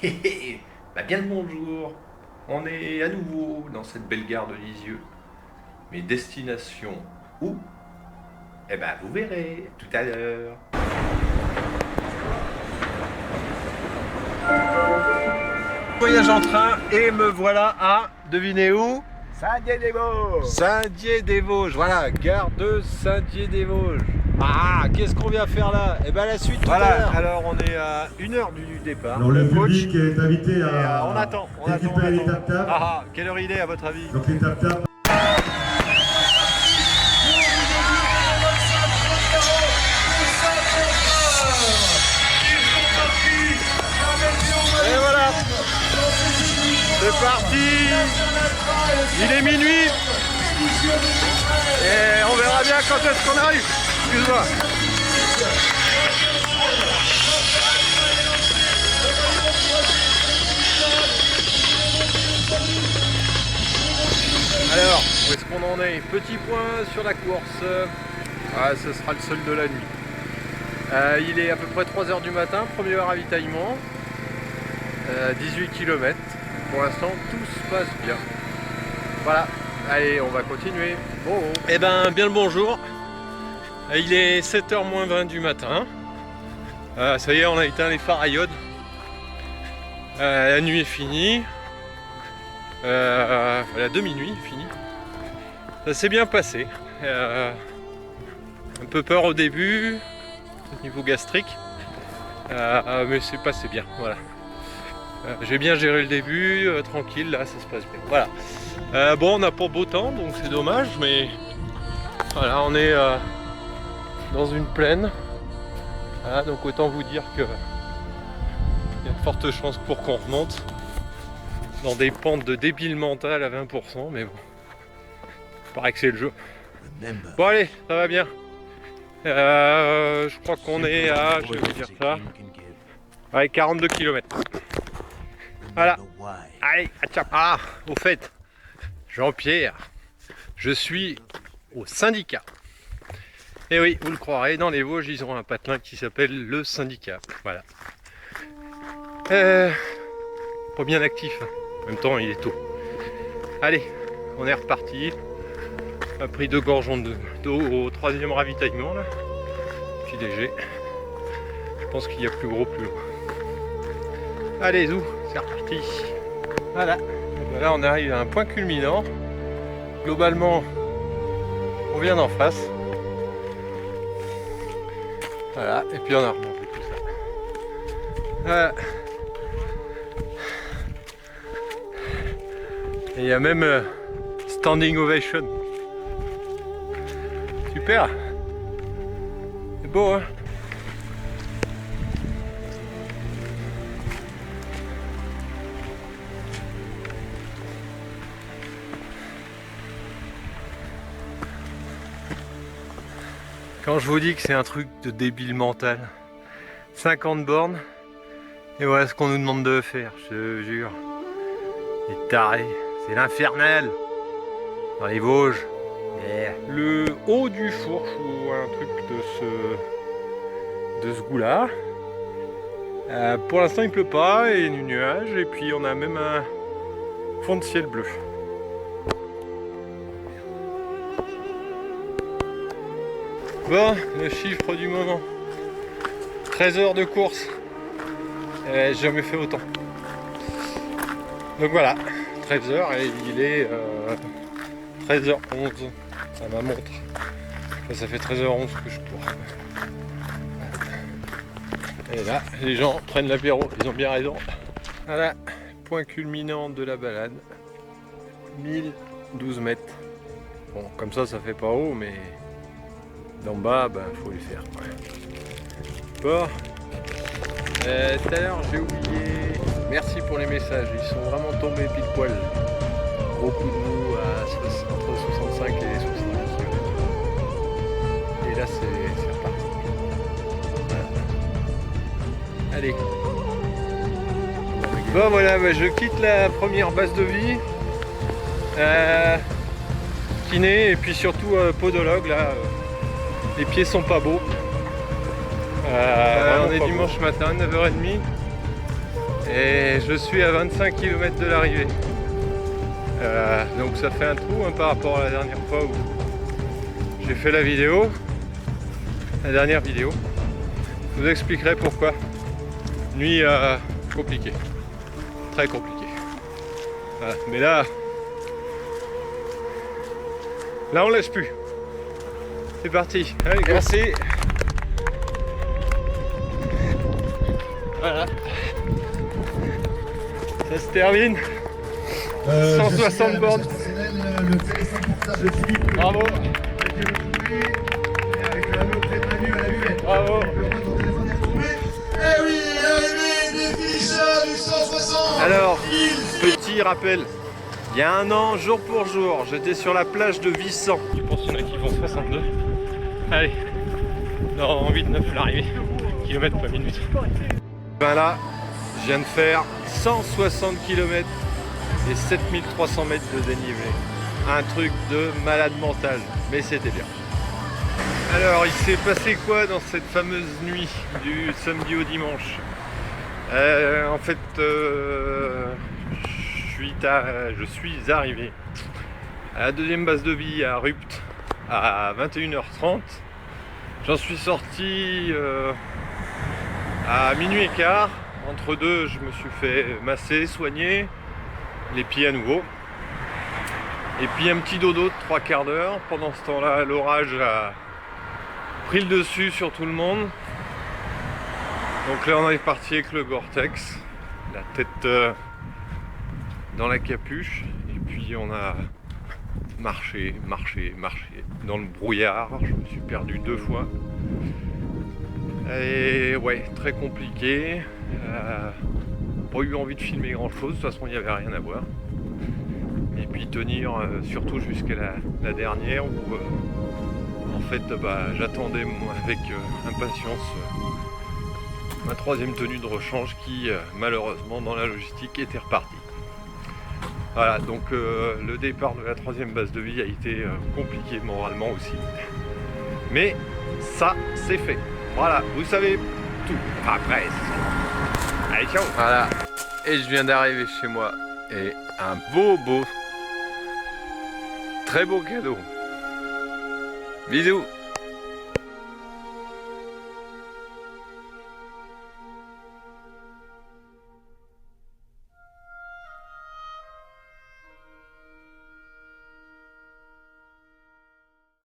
Bien le bonjour. On est à nouveau dans cette belle gare de Lisieux. Mais destination où? Vous verrez tout à l'heure. Voyage en train et me voilà à, devinez où? Saint-Dié-des-Vosges. Saint-Dié-des-Vosges, voilà, gare de Saint-Dié-des-Vosges. Ah, qu'est-ce qu'on vient faire là? La suite tout à l'heure. Alors on est à 1 heure du départ. Alors le public est invité Et, à on attend. récupérer les tap-tap. Quelle heure il est à votre avis? Donc les tap-tap. Et voilà, c'est parti. Il est minuit. Et on verra bien quand est-ce qu'on arrive. Excuse-moi. Alors, où est-ce qu'on en est? Petit point sur la course. Ce sera le seul de la nuit. Il est à peu près 3 h du matin, premier ravitaillement. 18 km. Pour l'instant, tout se passe bien. Voilà. Allez, on va continuer. Bien le bonjour. Il est 7 h moins 20 du matin. Ça y est, on a éteint les phares à iode. La nuit est finie. La demi-nuit est finie. Ça s'est bien passé. Un peu peur au début, au niveau gastrique. Mais c'est passé bien. Voilà. J'ai bien géré le début, tranquille, là ça se passe bien. Voilà. On n'a pas beau temps, donc c'est dommage, mais voilà, on est dans une plaine. Voilà, donc autant vous dire que il y a de fortes chances pour qu'on remonte dans des pentes de débile mental à 20%, mais bon, il paraît que c'est le jeu. Bon allez, ça va bien. Je crois qu'on est à, je vais vous dire ça, 42 km. Voilà. Allez, atchap. Au fait, Jean-Pierre, je suis au syndicat. Et oui, vous le croirez, dans les Vosges, ils ont un patelin qui s'appelle le syndicat. Voilà. Pas bien actif. En même temps, il est tôt. Allez, on est reparti. On a pris 2 gorgeons d'eau au 3e ravitaillement. Là. Petit léger. Je pense qu'il y a plus gros, plus loin. Allez, zou, c'est reparti. Voilà. Là, on arrive à un point culminant. Globalement, on vient d'en face. Voilà. Et puis on a remonté tout ça. Et il y a même standing ovation. Super. C'est beau, hein? Quand je vous dis que c'est un truc de débile mental, 50 bornes, et voilà ce qu'on nous demande de faire, je te jure. Les tarés, c'est l'infernal dans les Vosges. Yeah. Le haut du fourche ou un truc de ce goût-là. Pour l'instant il pleut pas et du nuage, et puis on a même un fond de ciel bleu. Bon, le chiffre du moment. 13 heures de course. J'ai jamais fait autant. Donc voilà, 13 heures et il est 13h11 à ma montre. Enfin, ça fait 13h11 que je cours. Et là, les gens prennent l'apéro, ils ont bien raison. Voilà, point culminant de la balade. 1012 mètres. Bon, comme ça fait pas haut, mais d'en bas, faut le faire. Bon. Tout à l'heure, j'ai oublié. Merci pour les messages, ils sont vraiment tombés pile poil. Gros coup de mou entre 65 et 70 km. Et là, c'est reparti. Voilà. Allez. Bon, voilà, je quitte la première base de vie. Kiné et puis surtout podologue là. Les pieds sont pas beaux. On est dimanche matin, 9h30. Et je suis à 25 km de l'arrivée. Donc ça fait un trou par rapport à la dernière fois où j'ai fait la vidéo. La dernière vidéo. Je vous expliquerai pourquoi. Nuit compliquée. Très compliquée. Voilà. Mais là on laisse plus. C'est parti. Allez, merci. Voilà. Ça se termine. 160 bornes. Bravo. Bravo. Alors, petit rappel. Il y a un an, jour pour jour, j'étais sur la plage de Vissant. Je pense qu'il y en a qui vont 62. Allez, dans 8-9 l'arrivée. Kilomètres pas minutes. Ben là, je viens de faire 160 km et 7300 mètres de dénivelé. Un truc de malade mental, mais c'était bien. Alors, il s'est passé quoi dans cette fameuse nuit du samedi au dimanche? En fait, je suis arrivé à la deuxième base de vie à Rupt à 21h30. J'en suis sorti à minuit et quart. Entre deux, je me suis fait masser, soigner les pieds à nouveau. Et puis un petit dodo de 3/4 d'heure. Pendant ce temps-là, l'orage a pris le dessus sur tout le monde. Donc là, on est parti avec le Gore-Tex, la tête dans la capuche. Et puis on a marché dans le brouillard. Je me suis perdu 2 fois. Et ouais, très compliqué. Pas eu envie de filmer grand chose, de toute façon il n'y avait rien à voir. Et puis tenir surtout jusqu'à la dernière où en fait j'attendais avec impatience ma 3e tenue de rechange qui malheureusement dans la logistique était repartie. Voilà, donc le départ de la 3e base de vie a été compliqué moralement aussi. Mais ça c'est fait. Voilà, vous savez tout. Enfin presque. Allez, ciao. Voilà, et je viens d'arriver chez moi. Et un très beau cadeau. Bisous.